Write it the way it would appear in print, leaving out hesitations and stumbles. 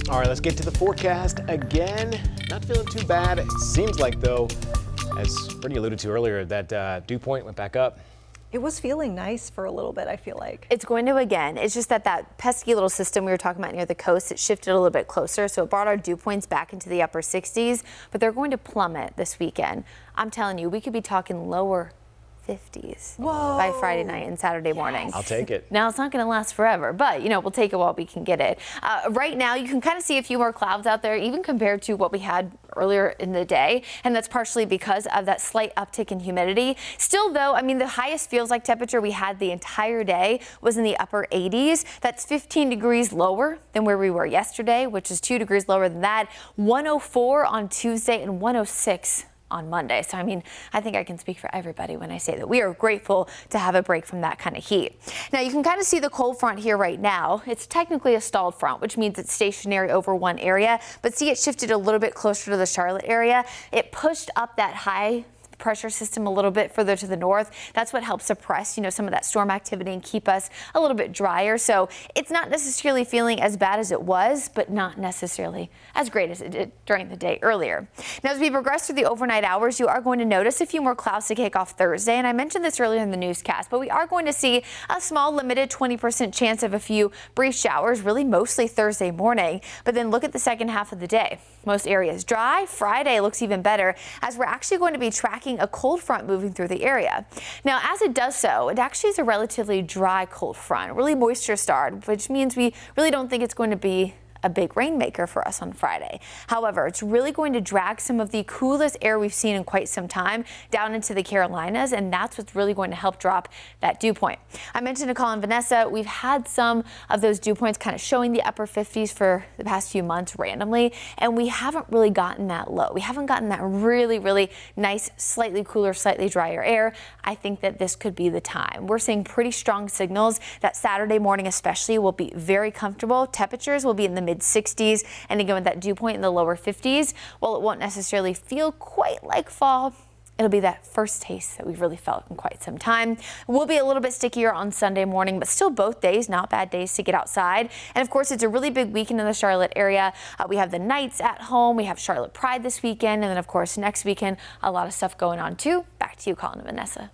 All right, let's get to the forecast again. Not feeling too bad. It seems like, though, as Brittany alluded to earlier, that dew point went back up. It was feeling nice for a little bit, I feel like. It's going to again. It's just that pesky little system we were talking about near the coast, it shifted a little bit closer, so it brought our dew points back into the upper 60s, but they're going to plummet this weekend. I'm telling you, we could be talking lower 50s by Friday night and Saturday morning. I'll take it. Now, it's not going to last forever, but, you know, we'll take it while we can get it. Right now, you can kind of see a few more clouds out there, even compared to what we had earlier in the day, and that's partially because of that slight uptick in humidity. Still, though, I mean, the highest feels like temperature we had the entire day was in the upper 80s. That's 15 degrees lower than where we were yesterday, which is 2 degrees lower than that. 104 on Tuesday and 106 on Monday. So, I mean, I think I can speak for everybody when I say that we are grateful to have a break from that kind of heat. Now, you can kind of see the cold front here right now. It's technically a stalled front, which means it's stationary over one area, but see, it shifted a little bit closer to the Charlotte area. It pushed up that high pressure system a little bit further to the north. That's what helps suppress, you know, some of that storm activity and keep us a little bit drier. So it's not necessarily feeling as bad as it was, but not necessarily as great as it did during the day earlier. Now, as we progress through the overnight hours, you are going to notice a few more clouds to kick off Thursday. And I mentioned this earlier in the newscast, but we are going to see a small limited 20% chance of a few brief showers, really mostly Thursday morning. But then look at the second half of the day. Most areas dry. Friday looks even better as we're actually going to be tracking a cold front moving through the area. Now, as it does so, it actually is a relatively dry cold front, really moisture starved, which means we really don't think it's going to be a big rainmaker for us on Friday. However, it's really going to drag some of the coolest air we've seen in quite some time down into the Carolinas, and that's what's really going to help drop that dew point. I mentioned to Colin Vanessa, we've had some of those dew points kind of showing the upper 50s for the past few months randomly, and we haven't really gotten that low. We haven't gotten that really, really nice, slightly cooler, slightly drier air. I think that this could be the time. We're seeing pretty strong signals that Saturday morning especially will be very comfortable. Temperatures will be in the mid-60s, and again with that dew point in the lower 50s, while it won't necessarily feel quite like fall, it'll be that first taste that we've really felt in quite some time. We'll be a little bit stickier on Sunday morning, but still both days, not bad days to get outside. And of course, it's a really big weekend in the Charlotte area. We have the Knights at home. We have Charlotte Pride this weekend. And then of course, next weekend, a lot of stuff going on too. Back to you, Colin and Vanessa.